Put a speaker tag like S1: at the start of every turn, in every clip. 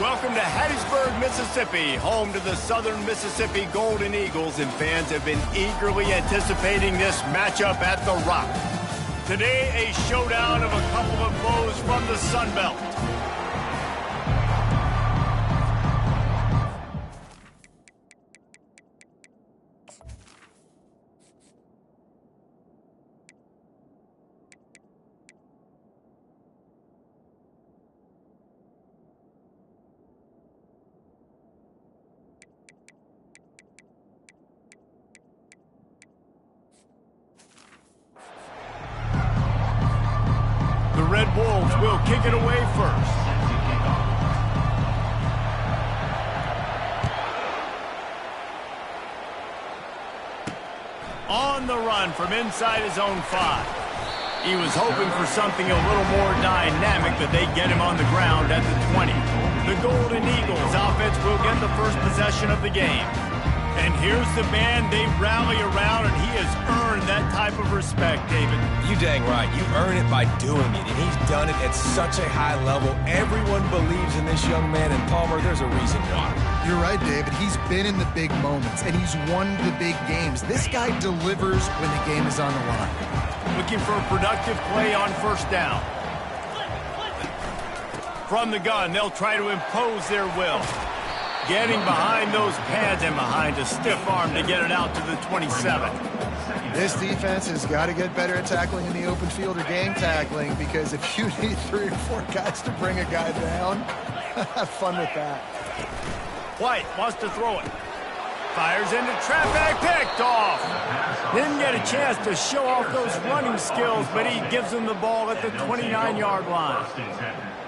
S1: Welcome to Hattiesburg, Mississippi, home to the Southern Mississippi Golden Eagles, and fans have been eagerly anticipating this matchup at The Rock. Today, a showdown of a couple of foes from the Sun Belt. The Red Wolves will kick it away first. On the run from inside his own 5. He was hoping for something a little more dynamic, but they get him on the ground at the 20. The Golden Eagles offense will get the first possession of the game. And here's the man they rally around, and he has earned that type of respect, David.
S2: You dang right. You earn it by doing it, and he's done it at such a high level. Everyone believes in this young man, and Palmer, there's a reason why.
S3: You're right, David. He's been in the big moments, and he's won the big games. This guy delivers when the game is on the line.
S1: Looking for a productive play on first down. From the gun, they'll try to impose their will. Getting behind those pads and behind a stiff arm to get it out to the 27.
S3: This defense has got to get better at tackling in the open field or game tackling, because if you need 3 or 4 guys to bring a guy down, have fun with that.
S1: White wants to throw it. Fires into traffic, picked off. Didn't get a chance to show off those running skills, but he gives them the ball at the 29-yard line.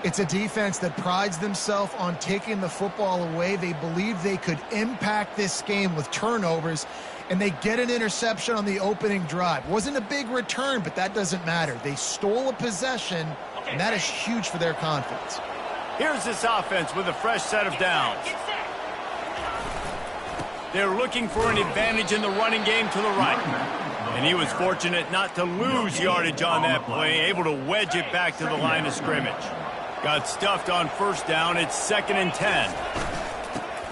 S3: It's a defense that prides themselves on taking the football away. They believe they could impact this game with turnovers, and they get an interception on the opening drive. Wasn't a big return, but that doesn't matter. They stole a possession, and that is huge for their confidence.
S1: Here's this offense with a fresh set of downs. They're looking for an advantage in the running game to the right. And he was fortunate not to lose yardage on that play, able to wedge it back to the line of scrimmage. Got stuffed on first down. It's 2nd and 10.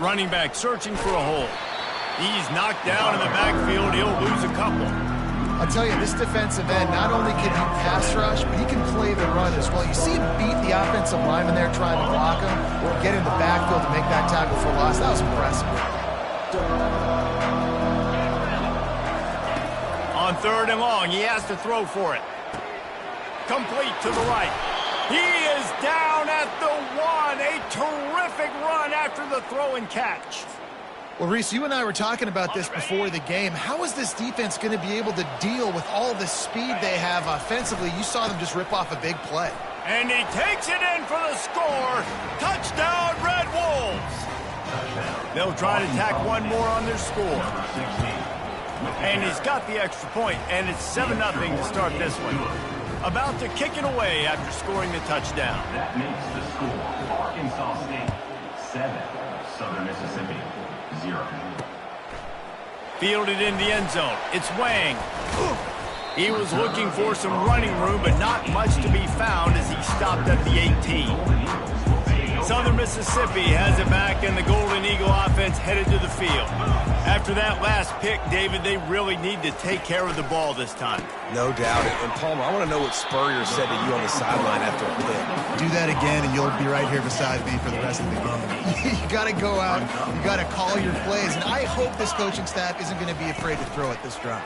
S1: Running back searching for a hole. He's knocked down in the backfield. He'll lose a couple.
S3: I'll tell you, this defensive end, not only can he pass rush, but he can play the run as well. You see him beat the offensive lineman there trying to block him, or get in the backfield to make that tackle for loss. That was impressive.
S1: On 3rd and long, he has to throw for it. Complete to the right. He is down at the 1. A terrific run after the throw and catch.
S3: Well, Reese, you and I were talking about this before the game. How is this defense going to be able to deal with all the speed they have offensively? You saw them just rip off a big play.
S1: And he takes it in for the score. Touchdown, Red Wolves. They'll try to tack one more on their score. And he's got the extra point, and it's 7-0 to start this one. About to kick it away after scoring the touchdown.
S4: That makes the score Arkansas State 7, Southern Mississippi 0.
S1: Fielded in the end zone. It's Wang. He was looking for some running room, but not much to be found as he stopped at the 18. Southern Mississippi has it back, and the Golden Eagle offense headed to the field. After that last pick, David, they really need to take care of the ball this time.
S2: No doubt. And Palmer, I want to know what Spurrier said to you on the sideline after a pick.
S3: Do that again, and you'll be right here beside me for the rest of the game. You got to go out. You got to call your plays, and I hope this coaching staff isn't going to be afraid to throw it this drive.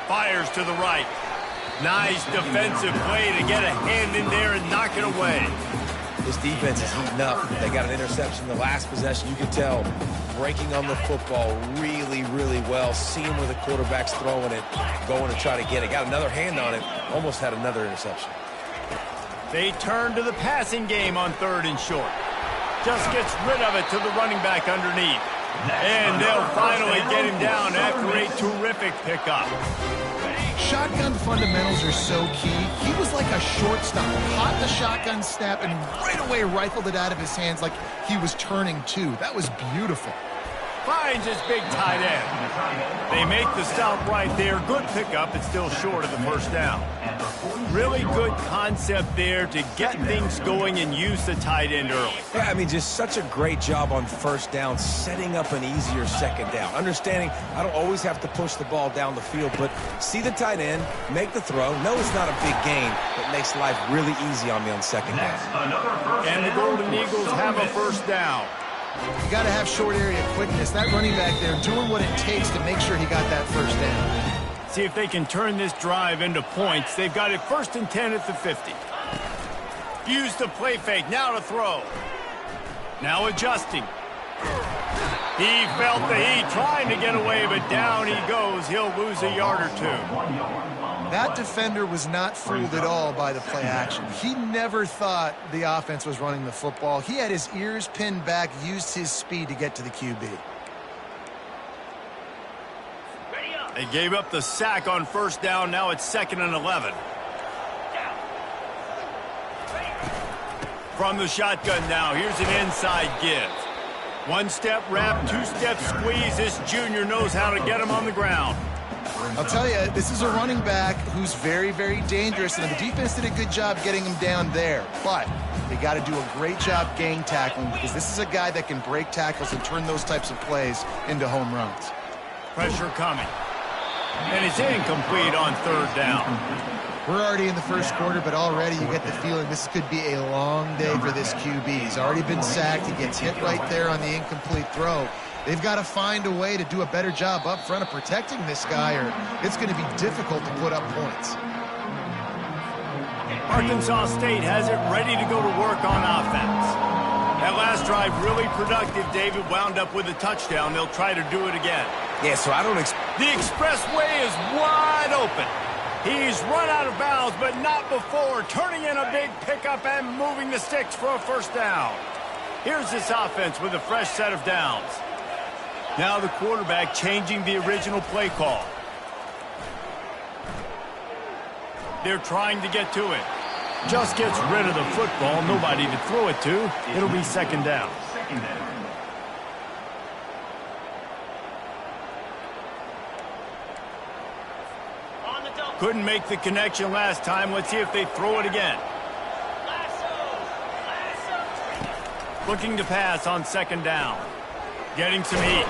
S1: Fires to the right. Nice defensive play to get a hand in there and knock it away.
S2: This defense is heating up. They got an interception the last possession. You can tell breaking on the football really, really well. Seeing where the quarterback's throwing it, going to try to get it. Got another hand on it. Almost had another interception.
S1: They turn to the passing game on 3rd and short. Just gets rid of it to the running back underneath. And they'll finally get him down after a terrific pickup.
S3: Shotgun fundamentals are so key. He was like a shortstop, caught the shotgun snap and right away rifled it out of his hands like he was turning 2. That was beautiful.
S1: finds his big tight end. They make the stop right there. Good pickup. It's still short of the first down. Really good concept there to get things going and use the tight end early.
S2: Yeah, I mean, just such a great job on first down, setting up an easier second down. Understanding I don't always have to push the ball down the field, but see the tight end, make the throw. No, it's not a big gain, but makes life really easy on me on second down.
S1: And the Golden Eagles have a first down.
S3: You got to have short area quickness. That running back there doing what it takes to make sure he got that first down.
S1: See if they can turn this drive into points. They've got it 1st and 10 at the 50. Use the play fake. Now to throw. Now adjusting. He felt the heat trying to get away, but down he goes. He'll lose a yard or two.
S3: That defender was not fooled at all by the play action. He never thought the offense was running the football. He had his ears pinned back, used his speed to get to the QB.
S1: They gave up the sack on first down. Now it's 2nd and 11. From the shotgun now, here's an inside give. 1-step wrap, 2-step squeeze. This junior knows how to get him on the ground.
S3: I'll tell you, this is a running back who's very, very dangerous, and the defense did a good job getting him down there. But they got to do a great job gang tackling, because this is a guy that can break tackles and turn those types of plays into home runs.
S1: Pressure coming. And it's incomplete on 3rd down.
S3: We're already in the first quarter, but already you get the feeling this could be a long day for this QB. He's already been sacked. He gets hit right there on the incomplete throw. They've got to find a way to do a better job up front of protecting this guy, or it's going to be difficult to put up points.
S1: Arkansas State has it ready to go to work on offense. That last drive really productive. David wound up with a touchdown. They'll try to do it again.
S2: Yeah, so I don't
S1: The expressway is wide open. He's run out of bounds, but not before. Turning in a big pickup and moving the sticks for a first down. Here's this offense with a fresh set of downs. Now the quarterback changing the original play call. They're trying to get to it. Just gets rid of the football. Nobody to throw it to. It'll be 2nd down. Couldn't make the connection last time. Let's see if they throw it again. Looking to pass on 2nd down. Getting some heat.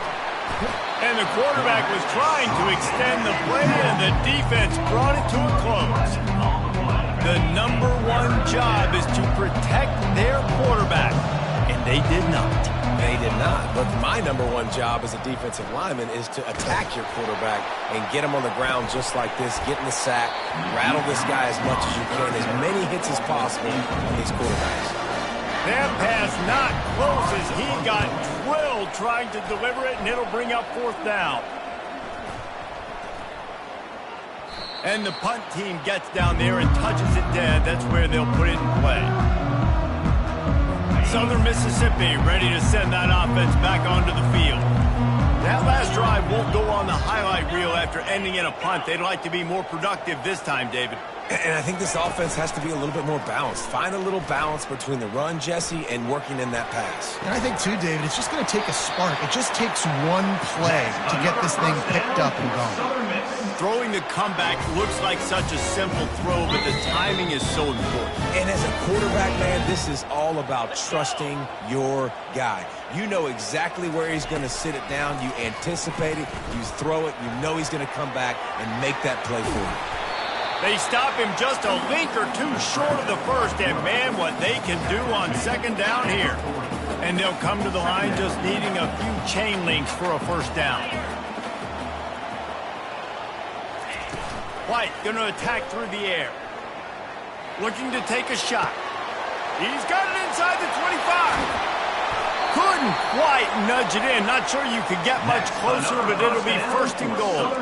S1: And the quarterback was trying to extend the play, and the defense brought it to a close. The #1 job is to protect their quarterback, and they did not.
S2: They did not. But my #1 job as a defensive lineman is to attack your quarterback and get him on the ground just like this, get in the sack, rattle this guy as much as you can, as many hits as possible on these quarterbacks.
S1: That pass not close as he got drilled trying to deliver it, and it'll bring up 4th down. And the punt team gets down there and touches it dead. That's where they'll put it in play. Southern Mississippi ready to send that offense back onto the field. That last drive won't go on the highlight reel after ending in a punt. They'd like to be more productive this time, David.
S2: And I think this offense has to be a little bit more balanced. Find a little balance between the run, Jesse, and working in that pass.
S3: And I think, too, David, it's just going to take a spark. It just takes one play to get this thing picked up and going.
S1: Throwing the comeback looks like such a simple throw, but the timing is so important.
S2: And as a quarterback, man, this is all about trusting your guy. You know exactly where he's going to sit it down. You anticipate it. You throw it. You know he's going to come back and make that play for you.
S1: They stop him just a link or two short of the first, and man, what they can do on 2nd down here. And they'll come to the line just needing a few chain links for a first down. White going to attack through the air. Looking to take a shot. He's got it inside the 25. Couldn't quite nudge it in. Not sure you could get much closer, but it'll be 1st and goal.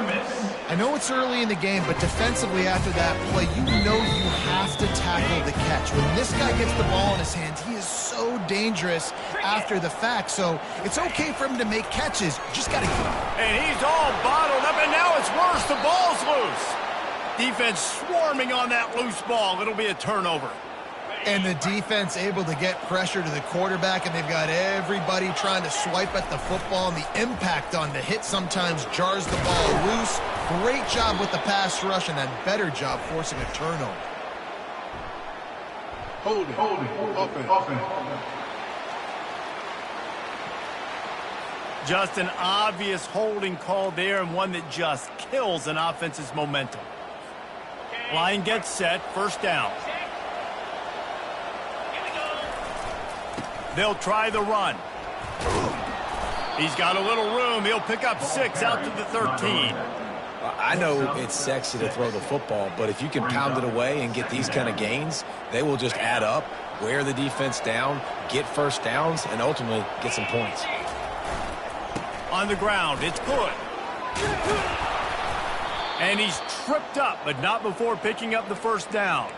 S3: I know it's early in the game, but defensively after that play, you know you have to tackle the catch. When this guy gets the ball in his hands, he is so dangerous after the fact. So it's okay for him to make catches. You just got to get him.
S1: And he's all bottled up, and now it's worse. The ball's loose. Defense swarming on that loose ball. It'll be a turnover.
S3: And the defense able to get pressure to the quarterback, and they've got everybody trying to swipe at the football, and the impact on the hit sometimes jars the ball loose. Great job with the pass rush, and a better job forcing a turnover.
S5: Hold it. Offense.
S1: Just an obvious holding call there, and one that just kills an offense's momentum. Line gets set, first down. They'll try the run. He's got a little room. He'll pick up 6 out to the 13.
S2: I know it's sexy to throw the football, but if you can pound it away and get these kind of gains, they will just add up, wear the defense down, get first downs, and ultimately get some points.
S1: On the ground, it's good. And he's tripped up, but not before picking up the first down.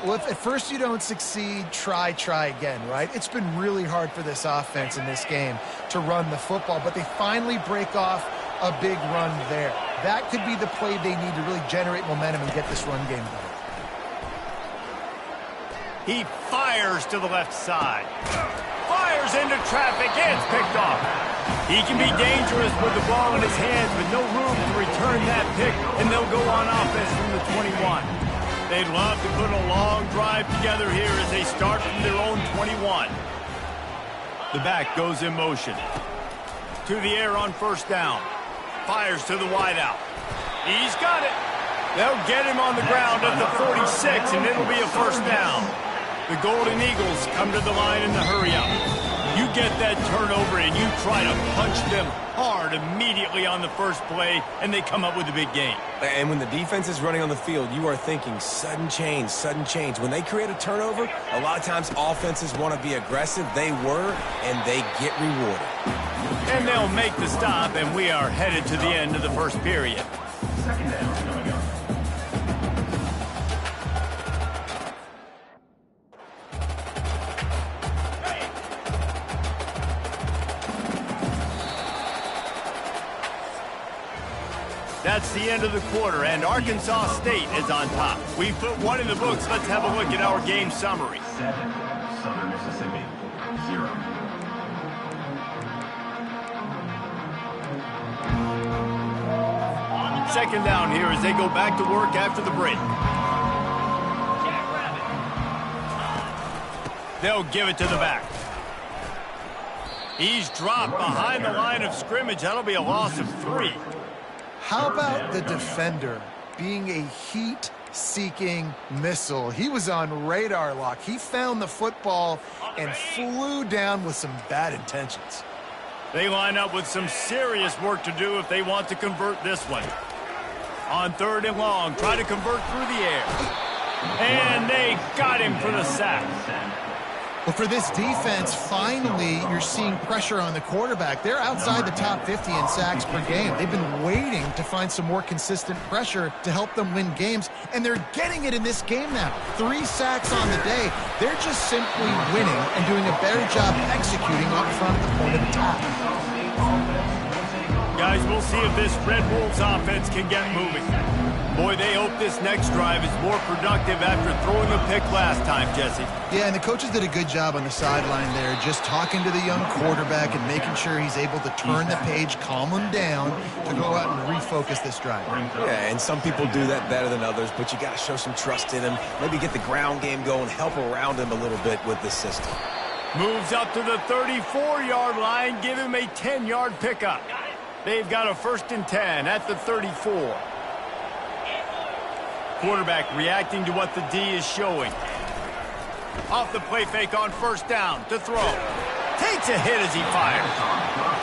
S3: Well, if at first you don't succeed, try again, right? It's been really hard for this offense in this game to run the football, but they finally break off a big run there. That could be the play they need to really generate momentum and get this run game going.
S1: He fires to the left side. Fires into traffic, and it's picked off. He can be dangerous with the ball in his hands, but no room to return that pick, and they'll go on offense from the 21. They'd love to put a long drive together here as they start from their own 21. The back goes in motion. To the air on first down. Fires to the wideout. He's got it. They'll get him on the ground at the 46, and it'll be a first down. The Golden Eagles come to the line in the hurry-up. You get that turnover, and you try to punch them hard immediately on the first play, and they come up with a big gain.
S2: And when the defense is running on the field, you are thinking sudden change. When they create a turnover, a lot of times offenses want to be aggressive. They were, and they get rewarded.
S1: And they'll make the stop, and we are headed to the end of the first period.
S4: Second down coming up.
S1: That's the end of the quarter, and Arkansas State is on top. We've put one in the books. Let's have a look at our game summary.
S4: 7, Southern Mississippi, 0.
S1: Second down here as they go back to work after the break. They'll give it to the back. He's dropped behind the line of scrimmage. That'll be a loss of 3.
S3: How about the defender being a heat-seeking missile? He was on radar lock. He found the football and flew down with some bad intentions.
S1: They line up with some serious work to do if they want to convert this one. On 3rd and long, try to convert through the air. And they got him for the sack.
S3: Well, for this defense, finally, you're seeing pressure on the quarterback. They're outside the top 50 in sacks per game. They've been waiting to find some more consistent pressure to help them win games, and they're getting it in this game now. 3 sacks on the day. They're just simply winning and doing a better job executing up front at the point of attack.
S1: Guys, we'll see if this Red Wolves offense can get moving. Boy, they hope this next drive is more productive after throwing a pick last time, Jesse.
S3: Yeah, and the coaches did a good job on the sideline there, just talking to the young quarterback and making sure he's able to turn the page, calm him down, to go out and refocus this drive.
S2: Yeah, and some people do that better than others, but you got to show some trust in him. Maybe get the ground game going, help around him a little bit with the system.
S1: Moves up to the 34-yard line, give him a 10-yard pickup. They've got a 1st and 10 at the 34. Quarterback reacting to what the D is showing. Off the play fake on 1st down to throw. Takes a hit as he fires.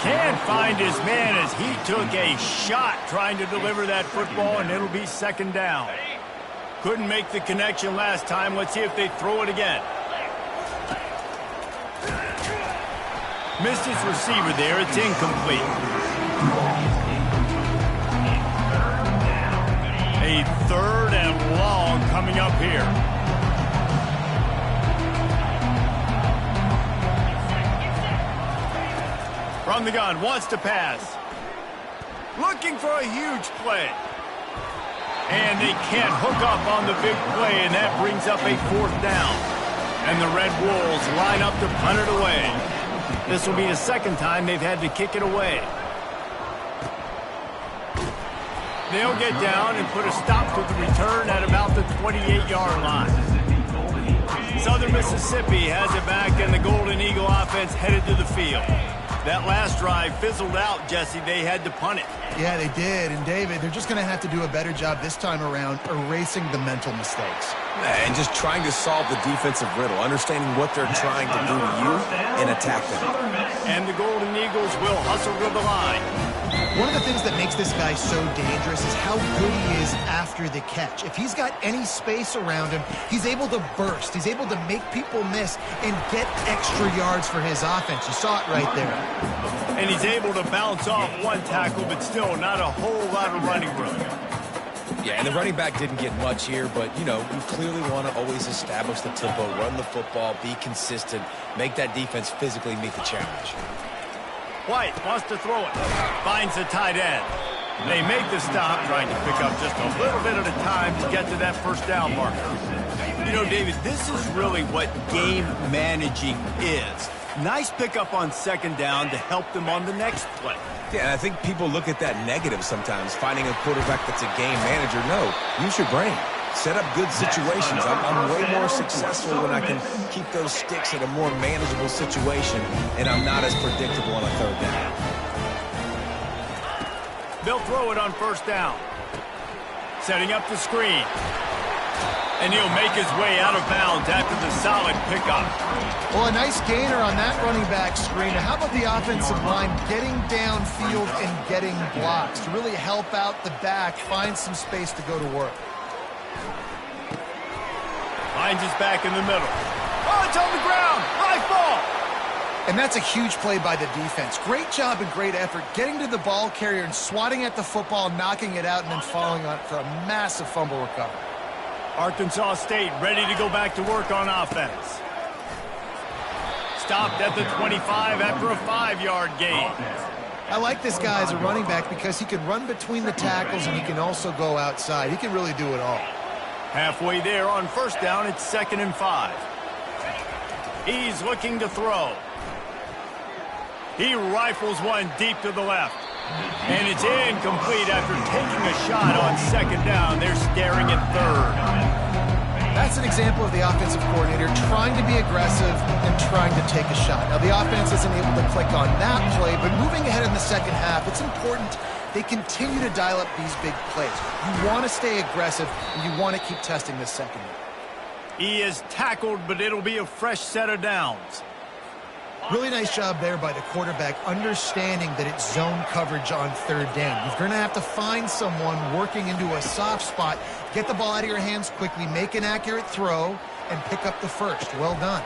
S1: Can't find his man as he took a shot trying to deliver that football, and it'll be 2nd down. Couldn't make the connection last time. Let's see if they throw it again. Missed his receiver there. It's incomplete. A 3rd and long coming up here. From the gun, wants to pass. Looking for a huge play. And they can't hook up on the big play, and that brings up a 4th down. And the Red Wolves line up to punt it away. This will be the second time they've had to kick it away. They'll get down and put a stop to the return at about the 28-yard line. Southern Mississippi has it back, and the Golden Eagle offense headed to the field. That last drive fizzled out, Jesse. They had to punt it.
S3: Yeah, they did. And, David, they're just going to have to do a better job this time around erasing the mental mistakes.
S2: And just trying to solve the defensive riddle, understanding what they're trying to do to you and attack them.
S1: And the Golden Eagles will hustle to the line.
S3: One of the things that makes this guy so dangerous is how good he is after the catch. If he's got any space around him, he's able to burst. He's able to make people miss and get extra yards for his offense. You saw it right there.
S1: And he's able to bounce off one tackle, but still not a whole lot of running room.
S2: Yeah, and the running back didn't get much here, but, you know, you clearly want to always establish the tempo, run the football, be consistent, make that defense physically meet the challenge.
S1: White wants to throw it. Finds the tight end. They make the stop, trying to pick up just a little bit at a time to get to that first down marker. You know, David, this is really what game managing is. Nice pickup on second down to help them on the next play.
S2: Yeah, and I think people look at that negative sometimes, finding a quarterback that's a game manager. No, use your brain. Set up good situations. I'm way more successful when I can keep those sticks in a more manageable situation, and I'm not as predictable on a third down.
S1: They'll throw it on first down. Setting up the screen. And he'll make his way out of bounds after the solid pickup.
S3: Well, a nice gainer on that running back screen. How about the offensive line getting downfield and getting blocks to really help out the back, find some space to go to work?
S1: Finds his back in the middle. Oh, it's on the ground. High ball.
S3: And that's a huge play by the defense. Great job and great effort getting to the ball carrier and swatting at the football, knocking it out, and then falling on it for a massive fumble recovery.
S1: Arkansas State ready to go back to work on offense. Stopped at the 25 after a 5-yard gain.
S3: I like this guy as a running back because he can run between the tackles and he can also go outside. He can really do it all.
S1: Halfway there on first down, it's 2nd and 5. He's looking to throw. He rifles one deep to the left. And it's incomplete after taking a shot on second down. They're staring at third.
S3: That's an example of the offensive coordinator trying to be aggressive and trying to take a shot. Now, the offense isn't able to click on that play, but moving ahead in the second half, it's important they continue to dial up these big plays. You want to stay aggressive, and you want to keep testing this second.
S1: He is tackled, but it'll be a fresh set of downs.
S3: Really nice job there by the quarterback, understanding that it's zone coverage on third down. You're going to have to find someone working into a soft spot, get the ball out of your hands quickly, make an accurate throw, and pick up the first. Well done.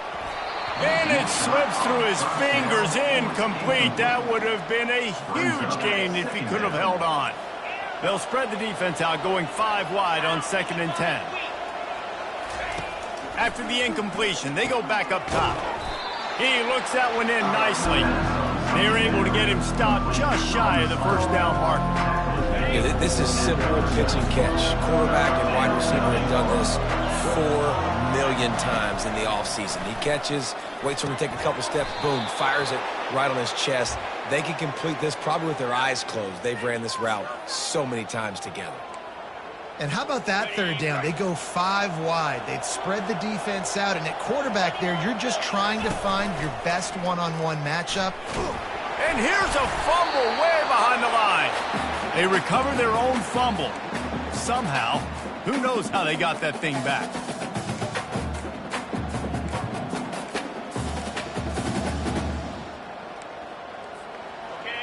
S1: And it slips through his fingers, incomplete. That would have been a huge gain if he could have held on. They'll spread the defense out, going 5 wide on 2nd and 10. After the incompletion, they go back up top. He looks that one in nicely. They're able to get him stopped just shy of the first down marker.
S2: Yeah, this is simple pitch and catch. Quarterback and wide receiver have done this 4 million times in the offseason. He catches, waits for him to take a couple steps, boom, fires it right on his chest. They can complete this probably with their eyes closed. They've ran this route so many times together.
S3: And how about that third down? They go 5 wide. They'd spread the defense out, and at quarterback there, you're just trying to find your best one-on-one matchup.
S1: And here's a fumble way behind the line. They recover their own fumble. Somehow, who knows how they got that thing back.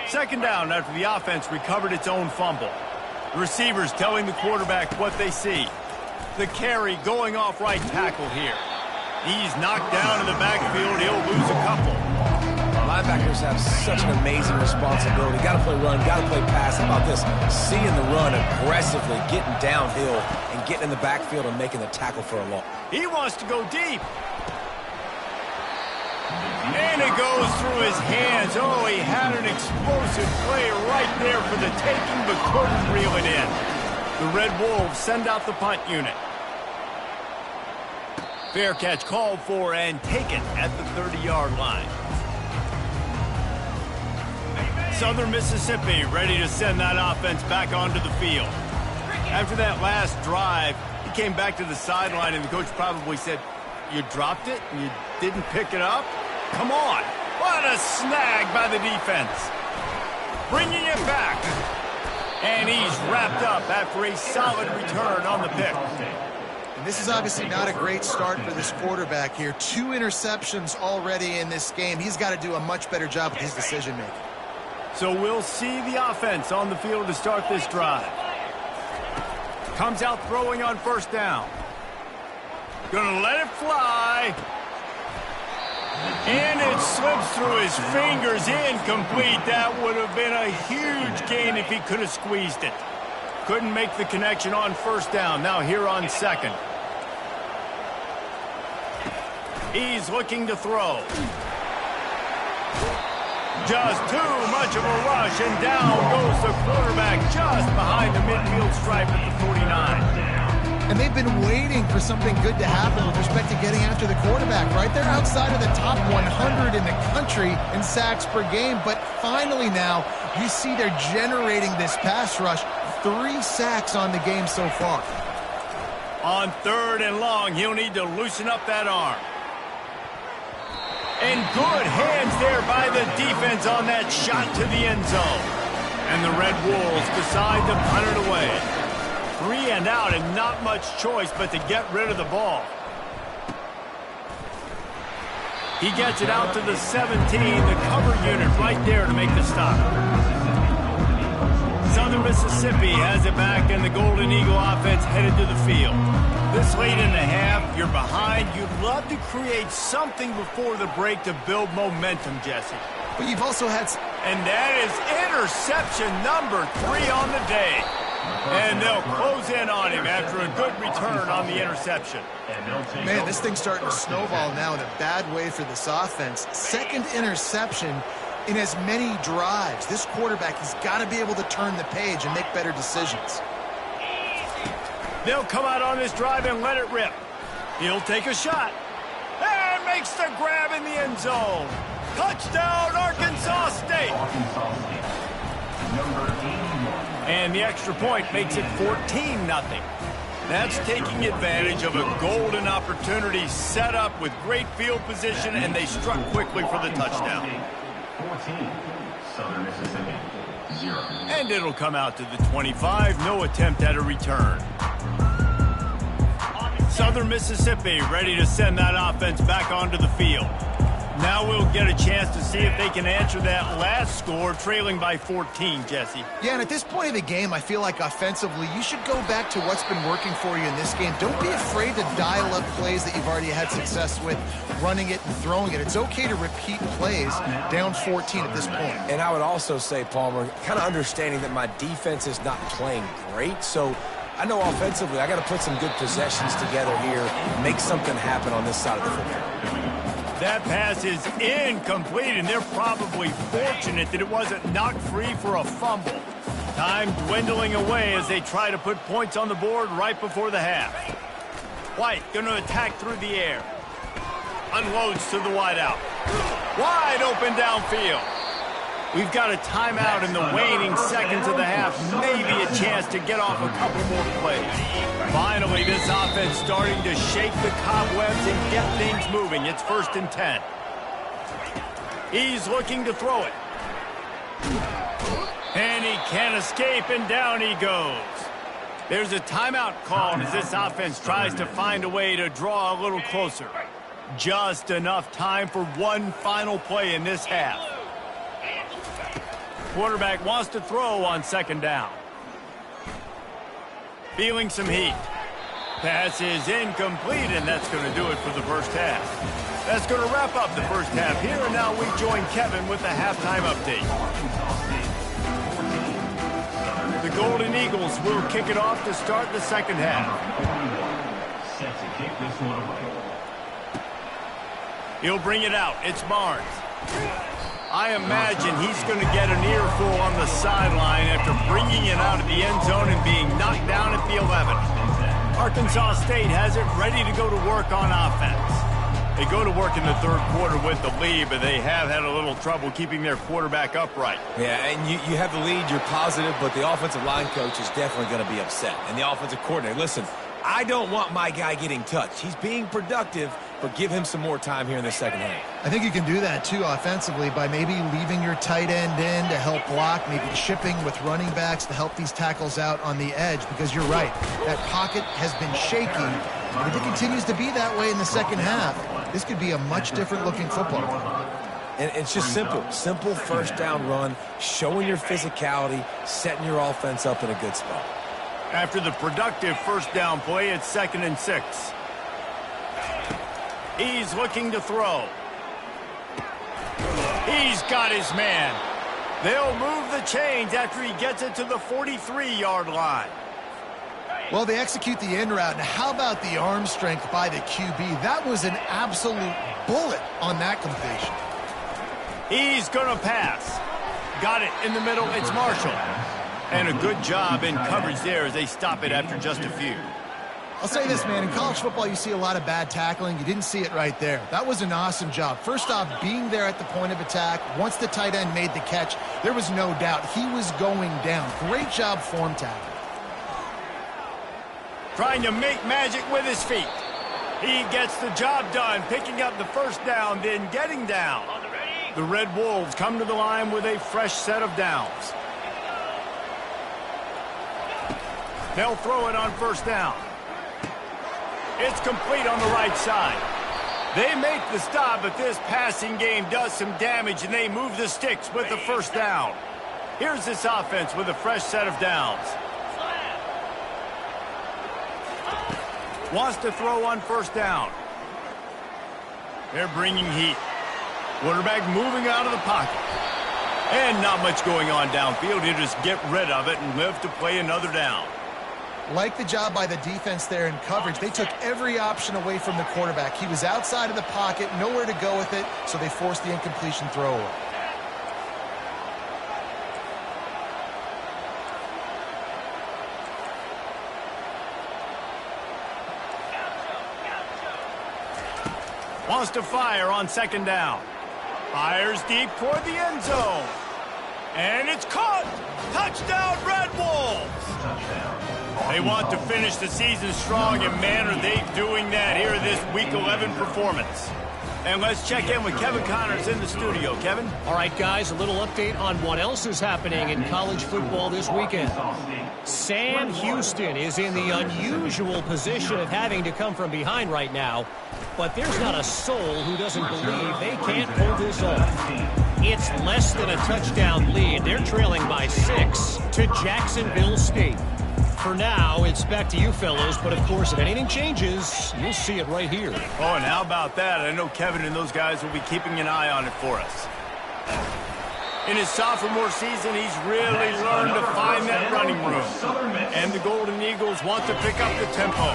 S1: Second down after the offense recovered its own fumble. The receivers telling the quarterback what they see. The carry going off right tackle here. He's knocked down in the backfield. He'll lose a couple.
S2: Linebackers have such an amazing responsibility. Got to play run, got to play pass. How about this? Seeing the run aggressively, getting downhill, and getting in the backfield and making the tackle for a loss.
S1: He wants to go deep. And it goes through his hands. Oh, he had an explosive play right there for the taking, but couldn't reel it in. The Red Wolves send out the punt unit. Fair catch called for and taken at the 30-yard line. Southern Mississippi ready to send that offense back onto the field. After that last drive, he came back to the sideline and the coach probably said, "You dropped it and you didn't pick it up? Come on." What a snag by the defense. Bringing it back. And he's wrapped up after a solid return on the pick.
S3: And this is obviously not a great start for this quarterback here. 2 interceptions already in this game. He's got to do a much better job with his decision-making.
S1: So we'll see the offense on the field to start this drive. Comes out throwing on first down. Gonna let it fly. And it slips through his fingers, incomplete. That would have been a huge gain if he could have squeezed it. Couldn't make the connection on first down. Now here on second. He's looking to throw. Just too much of a rush, and down goes the quarterback just behind the midfield stripe at the 49.
S3: And they've been waiting for something good to happen with respect to getting after the quarterback, right? They're outside of the top 100 in the country in sacks per game, but finally now you see they're generating this pass rush. 3 sacks on the game so far.
S1: On 3rd and long, he'll need to loosen up that arm. And good hands there by the defense on that shot to the end zone. And the Red Wolves decide to punt it away. 3 and out and not much choice but to get rid of the ball. He gets it out to the 17, the cover unit right there to make the stop. Southern Mississippi has it back, and the Golden Eagle offense headed to the field. This late in the half, you're behind. You'd love to create something before the break to build momentum, Jesse.
S3: But you've also had...
S1: And that is interception number 3 on the day. And they'll close in on him after a good return on the interception.
S3: Man, this thing's starting to snowball now in a bad way for this offense. 2nd interception in as many drives. This quarterback has got to be able to turn the page and make better decisions.
S1: They'll come out on this drive and let it rip. He'll take a shot. And makes the grab in the end zone. Touchdown, Arkansas State. And the extra point makes it 14-0. That's taking advantage of a golden opportunity set up with great field position, and they struck quickly for the touchdown.
S4: 14, Southern Mississippi, 0.
S1: And it'll come out to the 25. No attempt at a return. Southern Mississippi ready to send that offense back onto the field. Now we'll get a chance to see if they can answer that last score, trailing by 14, Jesse.
S3: Yeah, and at this point of the game, I feel like offensively, you should go back to what's been working for you in this game. Don't be afraid to dial up plays that you've already had success with, running it and throwing it. It's okay to repeat plays down 14 at this point.
S2: And I would also say, Palmer, kind of understanding that my defense is not playing great, so I know offensively I got to put some good possessions together here, make something happen on this side of the football.
S1: That pass is incomplete, and they're probably fortunate that it wasn't knocked free for a fumble. Time dwindling away as they try to put points on the board right before the half. White going to attack through the air. Unloads to the wideout. Wide open downfield. We've got a timeout in the waning seconds of the half. Maybe a chance to get off a couple more plays. Finally, this offense starting to shake the cobwebs and get things moving. It's 1st and 10. He's looking to throw it. And he can't escape, and down he goes. There's a timeout called as this offense tries to find a way to draw a little closer. Just enough time for one final play in this half. Quarterback wants to throw on 2nd down. Feeling some heat. Pass is incomplete, and that's going to do it for the first half. That's going to wrap up the first half here, and now we join Kevin with the halftime update. The Golden Eagles will kick it off to start the second half.
S4: Set to kick this one away.
S1: He'll bring it out. It's Barnes. I imagine he's going to get an earful on the sideline after bringing it out of the end zone and being knocked down at the 11. Arkansas State has it ready to go to work on offense. They go to work in the third quarter with the lead, but they have had a little trouble keeping their quarterback upright.
S2: Yeah, and you have the lead, you're positive, but the offensive line coach is definitely going to be upset. And the offensive coordinator, listen, I don't want my guy getting touched. He's being productive, but give him some more time here in the second half.
S3: I think you can do that, too, offensively, by maybe leaving your tight end in to help block, maybe chipping with running backs to help these tackles out on the edge, because you're right. That pocket has been shaky, and if it continues to be that way in the second half, this could be a much different-looking football.
S2: And it's just simple. Simple first down run, showing your physicality, setting your offense up in a good spot.
S1: After the productive first down play, it's 2nd and 6. He's looking to throw. He's got his man. They'll move the chains after he gets it to the 43-yard line.
S3: Well, they execute the in route. Now, how about the arm strength by the QB? That was an absolute bullet on that completion.
S1: He's going to pass. Got it in the middle. It's Marshall. And a good job in coverage there as they stop it after just a few.
S3: I'll say this, man. In college football, you see a lot of bad tackling. You didn't see it right there. That was an awesome job. First off, being there at the point of attack. Once the tight end made the catch, there was no doubt he was going down. Great job form tackle.
S1: Trying to make magic with his feet. He gets the job done, picking up the first down, then getting down. The Red Wolves come to the line with a fresh set of downs. They'll throw it on first down. It's complete on the right side. They make the stop, but this passing game does some damage, and they move the sticks with the first down. Here's this offense with a fresh set of downs. Wants to throw on first down. They're bringing heat. Quarterback moving out of the pocket. And not much going on downfield. He'll just get rid of it and live to play another down.
S3: Like the job by the defense there in coverage. They took every option away from the quarterback. He was outside of the pocket, nowhere to go with it, so they forced the incompletion throw away.
S1: Wants to fire on second down. Fires deep toward the end zone. And it's caught. Touchdown, Red Wolves. They want to finish the season strong, and man, are they doing that here in this Week 11 performance. And let's check in with Kevin Connors in the studio. Kevin?
S6: All right, guys, a little update on what else is happening in college football this weekend. Sam Houston is in the unusual position of having to come from behind right now, but there's not a soul who doesn't believe they can't pull this off. It's less than a touchdown lead. They're trailing by 6 to Jacksonville State. For now, it's back to you fellows, but of course, if anything changes, you'll see it right here.
S1: Oh, and how about that? I know Kevin and those guys will be keeping an eye on it for us. In his sophomore season, he's really learned to find that running room. And the Golden Eagles want to pick up the tempo.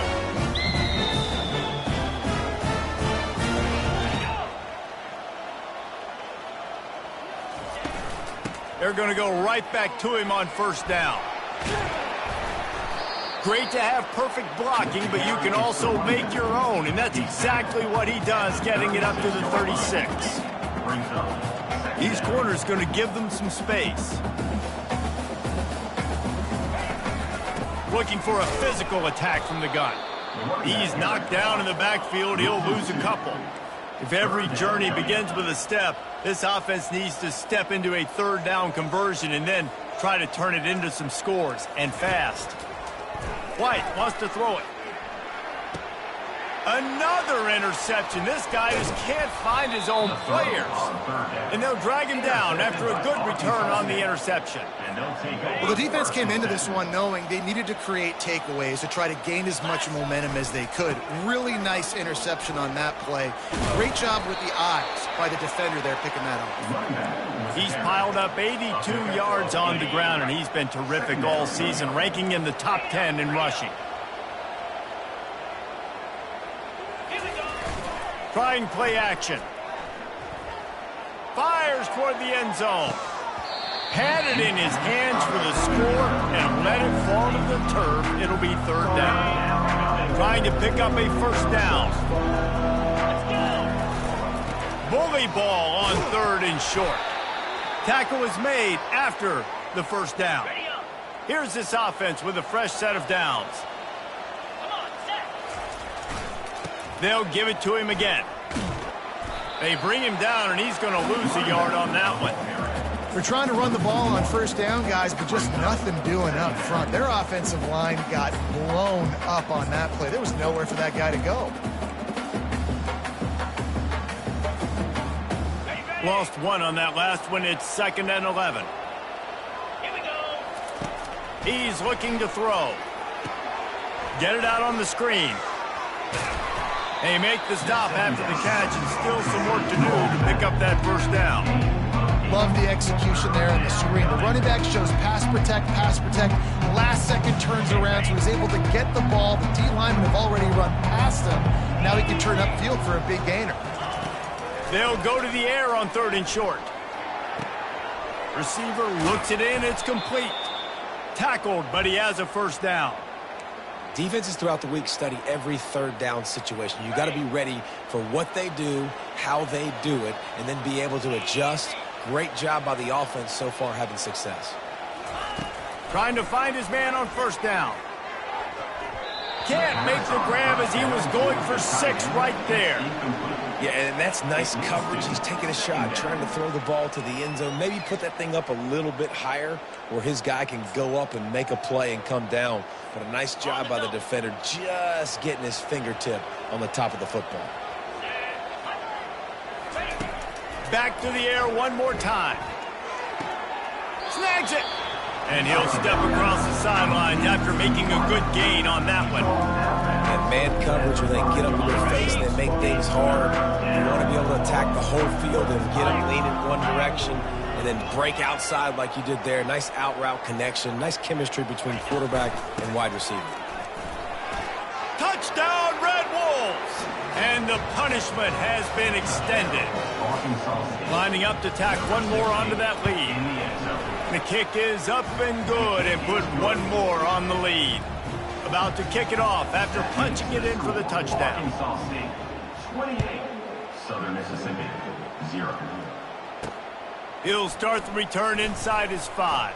S1: They're going to go right back to him on first down. Great to have perfect blocking, but you can also make your own, and that's exactly what he does, getting it up to the 36. These corners going to give them some space. Looking for a physical attack from the gun. He's knocked down in the backfield. He'll lose a couple. If every journey begins with a step, this offense needs to step into a third down conversion and then try to turn it into some scores, and fast. White wants to throw it. Another interception. This guy just can't find his own players. And they'll drag him down after a good return on the interception.
S3: Well, the defense came into this one knowing they needed to create takeaways to try to gain as much momentum as they could. Really nice interception on that play. Great job with the eyes by the defender there picking that up.
S1: He's piled up 82 yards on the ground, and he's been terrific all season, ranking in the top 10 in rushing. Trying play action. Fires toward the end zone. Had it in his hands for the score and let it fall to the turf. It'll be third down. trying to pick up a first down. Bully ball on 3rd and short. Tackle is made after the first down. Here's this offense with a fresh set of downs. They'll give it to him again. They bring him down, and he's going to lose a yard on that one.
S3: They're trying to run the ball on first down, guys, but just nothing doing up front. Their offensive line got blown up on that play. There was nowhere for that guy to go.
S1: Lost one on that last one. It's 2nd and 11.
S6: Here we go.
S1: He's looking to throw. Get it out on the screen. They make the stop after the catch, and still some work to do to pick up that first down.
S3: Love the execution there on the screen. The running back shows pass protect. Last second turns around, so he's able to get the ball. The D linemen have already run past him. Now he can turn upfield for a big gainer.
S1: They'll go to the air on 3rd and short. Receiver looks it in. It's complete. Tackled, but he has a first down.
S2: Defenses throughout the week study every 3rd down situation. You got to be ready for what they do, how they do it, and then be able to adjust. Great job by the offense so far having success.
S1: Trying to find his man on first down. Can't make the grab as he was going for 6 right there.
S2: Yeah, and that's nice coverage. He's taking a shot, trying to throw the ball to the end zone. Maybe put that thing up a little bit higher where his guy can go up and make a play and come down. But a nice job by the defender just getting his fingertip on the top of the football.
S1: Back to the air one more time. Snags it. And he'll step across the sidelines after making a good gain on that one.
S2: And man coverage, where they get up in your face and they make things hard. You want to be able to attack the whole field and get them leaning one direction and then break outside like you did there. Nice out-route connection. Nice chemistry between quarterback and wide receiver.
S1: Touchdown, Red Wolves! And the punishment has been extended. Lining up to tack one more onto that lead. The kick is up and good and put one more on the lead. About to kick it off after punching it in for the touchdown.
S4: Arkansas State, 28. Southern Mississippi, 0.
S1: He'll start the return inside his 5.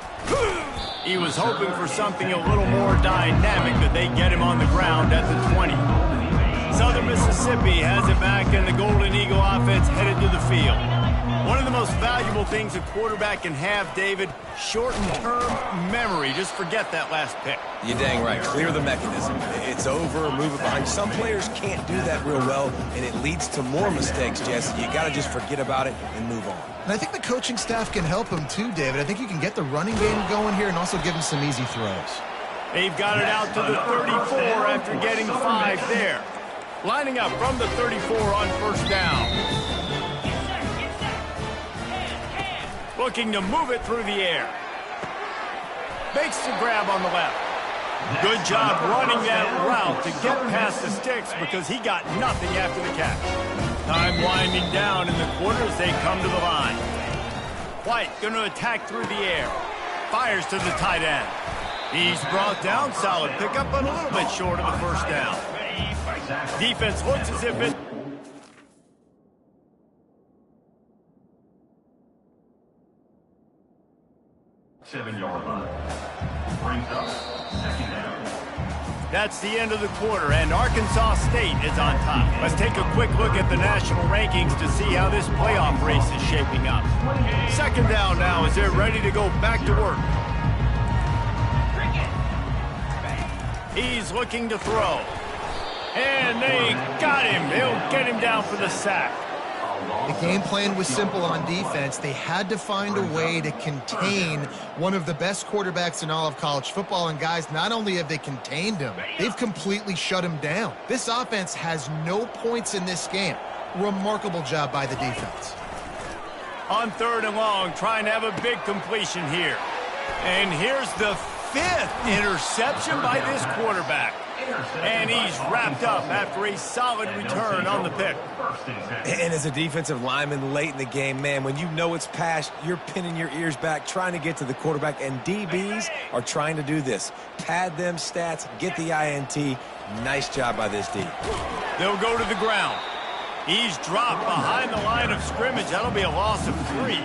S1: He was hoping for something a little more dynamic, but they get him on the ground at the 20. Southern Mississippi has it back, and the Golden Eagle offense headed to the field. One of the most valuable things a quarterback can have, David, short-term memory. Just forget that last pick.
S2: You're dang right. Clear the mechanism. It's over, move it behind. Some players can't do that real well, and it leads to more mistakes, Jesse. You got to just forget about it and move on.
S3: And I think the coaching staff can help him too, David. I think you can get the running game going here and also give him some easy throws.
S1: They've got it out to the 34 after getting 5 there. Lining up from the 34 on first down. Looking to move it through the air. Makes the grab on the left. Good job running that route to get past the sticks because he got nothing after the catch. Time winding down in the quarter as they come to the line. White going to attack through the air. Fires to the tight end. He's brought down. Solid pickup, but a little bit short of the first down. Defense looks as if it...
S4: Seven-yard line. Brings up 2nd down.
S1: That's the end of the quarter, and Arkansas State is on top. Let's take a quick look at the national rankings to see how this playoff race is shaping up. 2nd down now as they're ready to go back to work. He's looking to throw. And they got him. They'll get him down for the sack.
S3: The game plan was simple on defense. They had to find a way to contain one of the best quarterbacks in all of college football. And guys, not only have they contained him, they've completely shut him down. This offense has no points in this game. Remarkable job by the defense.
S1: On 3rd and long, trying to have a big completion here. And here's the 5th interception by this quarterback. And he's wrapped up after a solid return on the pick.
S2: And as a defensive lineman late in the game, man, when you know it's passed, you're pinning your ears back, trying to get to the quarterback, and DBs are trying to do this. Pad them stats, get the INT. Nice job by this D.
S1: They'll go to the ground. He's dropped behind the line of scrimmage. That'll be a loss of 3.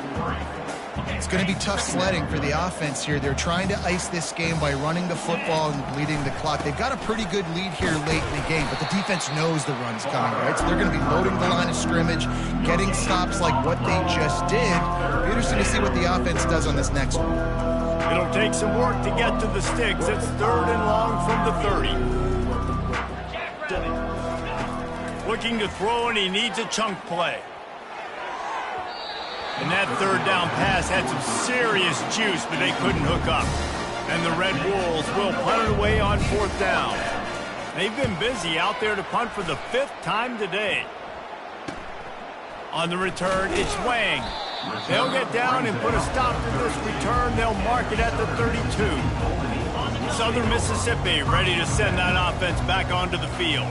S3: It's going to be tough sledding for the offense here. They're trying to ice this game by running the football and bleeding the clock. They've got a pretty good lead here late in the game, but the defense knows the run's coming, right? So they're going to be loading the line of scrimmage, getting stops like what they just did. It'll be interesting to see what the offense does on this next one.
S1: It'll take some work to get to the sticks. It's 3rd and long from the 30. Looking to throw, and he needs a chunk play. And that 3rd down pass had some serious juice, but they couldn't hook up. And the Red Wolves will punt it away on 4th down. They've been busy out there to punt for the 5th time today. On the return, it's Wang. They'll get down and put a stop to this return. They'll mark it at the 32. Southern Mississippi ready to send that offense back onto the field.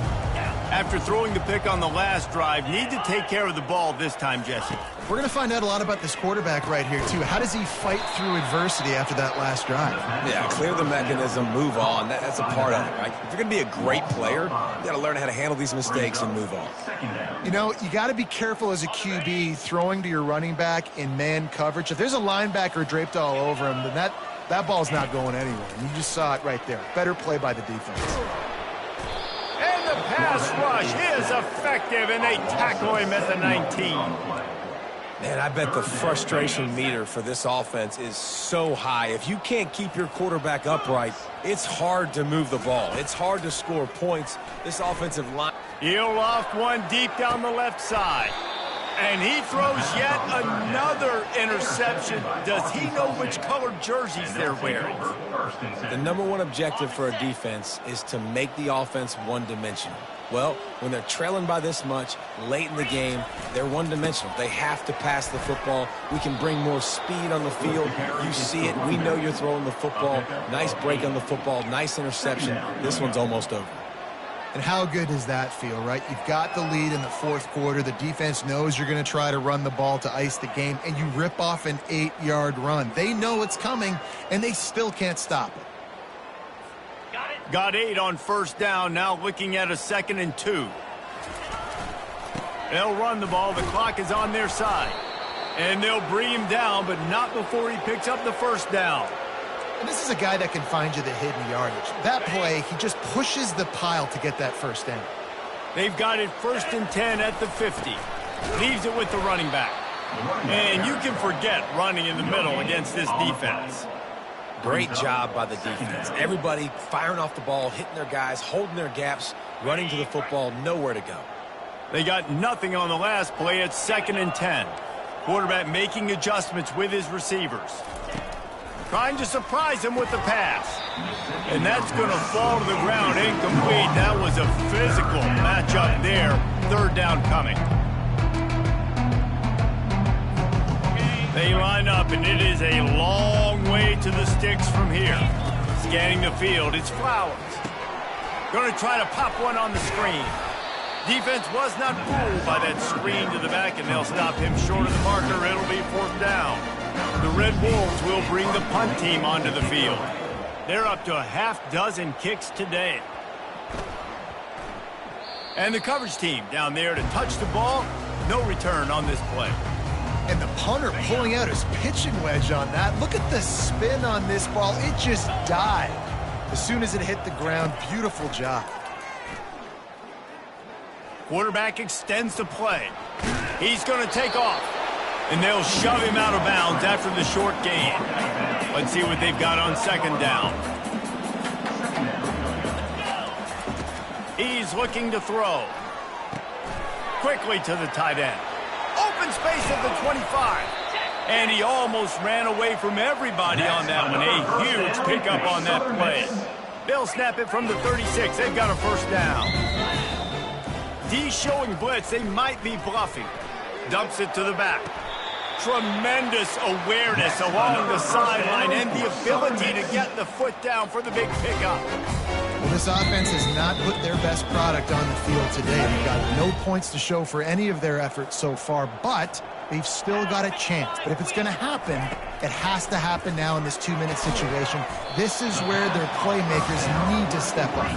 S1: After throwing the pick on the last drive, need to take care of the ball this time, Jesse.
S3: We're going to find out a lot about this quarterback right here, too. How does he fight through adversity after that last drive?
S2: Yeah, clear the mechanism, move on. That's a part of it, right? If you're going to be a great player, you got to learn how to handle these mistakes and move on.
S3: You know, you got to be careful as a QB throwing to your running back in man coverage. If there's a linebacker draped all over him, then that ball's not going anywhere. You just saw it right there. Better play by the defense.
S1: And the pass rush is effective, and they tackle him at the 19.
S2: Man, I bet the frustration meter for this offense is so high. If you can't keep your quarterback upright, it's hard to move the ball. It's hard to score points. This offensive line...
S1: He'll loft one deep down the left side. And he throws yet another interception. Does he know which colored jerseys they're wearing?
S2: The #1 objective for a defense is to make the offense one-dimensional. Well, when they're trailing by this much, late in the game, they're one-dimensional. They have to pass the football. We can bring more speed on the field. You see it. We know you're throwing the football. Nice break on the football. Nice interception. This one's almost over.
S3: And how good does that feel, right? You've got the lead in the 4th quarter. The defense knows you're going to try to run the ball to ice the game, and you rip off an 8-yard run. They know it's coming, and they still can't stop it.
S1: Got 8 on 1st down, now looking at a 2nd and 2. They'll run the ball. The clock is on their side. And they'll bring him down, but not before he picks up the 1st down.
S3: And this is a guy that can find you the hidden yardage. That play, he just pushes the pile to get that 1st down.
S1: They've got it 1st and 10 at the 50. Leaves it with the running back. And you can forget running in the middle against this defense.
S2: Great job by the defense. Everybody firing off the ball, hitting their guys, holding their gaps, running to the football, nowhere to go.
S1: They got nothing on the last play. It's 2nd and 10. Quarterback making adjustments with his receivers. Trying to surprise him with the pass. And that's going to fall to the ground incomplete. That was a physical matchup there. 3rd down coming. They line up, and it is a long way to the sticks from here. Scanning the field, it's Flowers. Going to try to pop one on the screen. Defense was not fooled by that screen to the back, and they'll stop him short of the marker. It'll be 4th down. The Red Wolves will bring the punt team onto the field. They're up to a half-dozen kicks today. And the coverage team down there to touch the ball. No return on this play.
S3: And the punter pulling out his pitching wedge on that. Look at the spin on this ball. It just died as soon as it hit the ground. Beautiful job.
S1: Quarterback extends the play. He's going to take off. And they'll shove him out of bounds after the short gain. Let's see what they've got on 2nd down. He's looking to throw. Quickly to the tight end. Open space at the 25. And he almost ran away from everybody on that one. A huge pickup on that play. They'll snap it from the 36. They've got a 1st down. D showing blitz. They might be bluffing. Dumps it to the back. Tremendous awareness along the sideline and the ability to get the foot down for the big pickup.
S3: Well, this offense has not put their best product on the field today. They've got no points to show for any of their efforts so far, but they've still got a chance. But if it's going to happen, it has to happen now in this 2-minute situation. This is where their playmakers need to step up.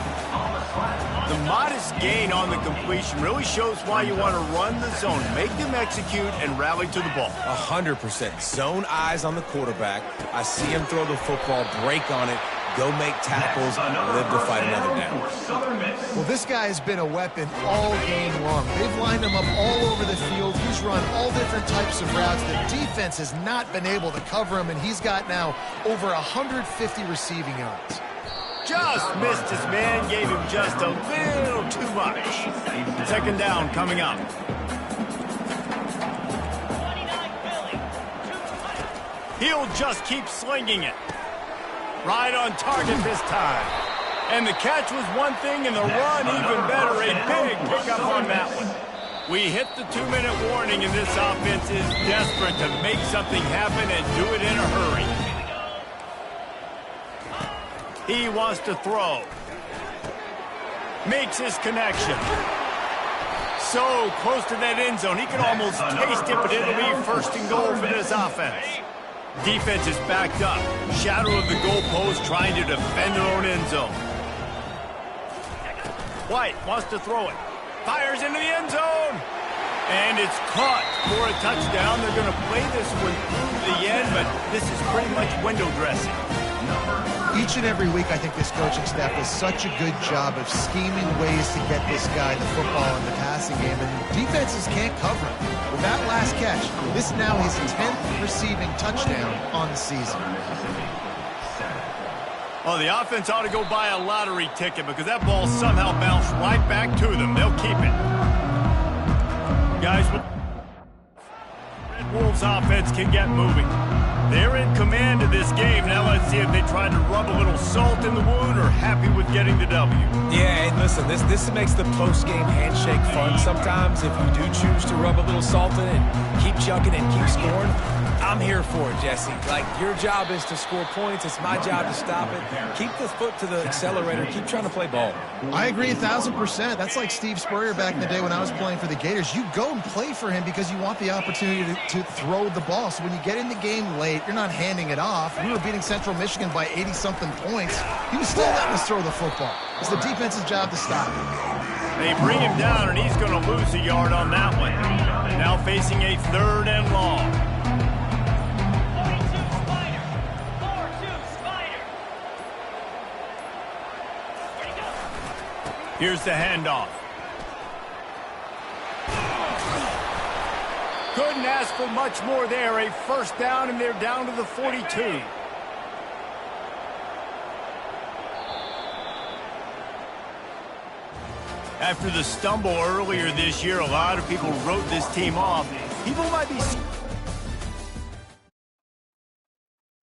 S1: The modest gain on the completion really shows why you want to run the zone, make them execute, and rally to the ball.
S2: 100%. Zone eyes on the quarterback. I see him throw the football, break on it, go make tackles, live to fight another down.
S3: Well, this guy has been a weapon all game long. They've lined him up all over the field. He's run all different types of routes. The defense has not been able to cover him, and he's got now over 150 receiving yards.
S1: Just missed his man, gave him just a little too much. Second down coming up. He'll just keep slinging it. Right on target this time. And the catch was one thing, and the run even better. A big pickup on that one. We hit the 2-minute warning, and this offense is desperate to make something happen and do it in a hurry. He wants to throw. Makes his connection. So close to that end zone. He can almost taste it, but it'll be first and goal for this offense. Defense is backed up. Shadow of the goalpost trying to defend their own end zone. White wants to throw it. Fires into the end zone. And it's caught for a touchdown. They're going to play this one through the end, but this is pretty much window dressing.
S3: Each and every week, I think this coaching staff does such a good job of scheming ways to get this guy the football in the passing game, and defenses can't cover him. With that last catch, this now his 10th receiving touchdown on the season.
S1: Oh, the offense ought to go buy a lottery ticket because that ball somehow bounced right back to them. They'll keep it. Guys, Red Wolves offense can get moving. They're in command of this game. Now let's see if they try to rub a little salt in the wound or happy with getting the W.
S2: Yeah, and listen, this makes the post-game handshake fun sometimes. If you do choose to rub a little salt in it and keep chucking and keep scoring, I'm here for it, Jesse. Like, your job is to score points. It's my job to stop it. Keep the foot to the accelerator. Keep trying to play ball.
S3: I agree 1,000%. That's like Steve Spurrier back in the day when I was playing for the Gators. You go and play for him because you want the opportunity to throw the ball. So when you get in the game late, you're not handing it off. We were beating Central Michigan by 80-something points. He was still letting us throw the football. It's the defense's job to stop it.
S1: They bring him down, and he's going to lose a yard on that one. Now facing a 3rd and long. Here's the handoff. Couldn't ask for much more there. A first down, and they're down to the 42. After the stumble earlier this year, a lot of people wrote this team off. People might be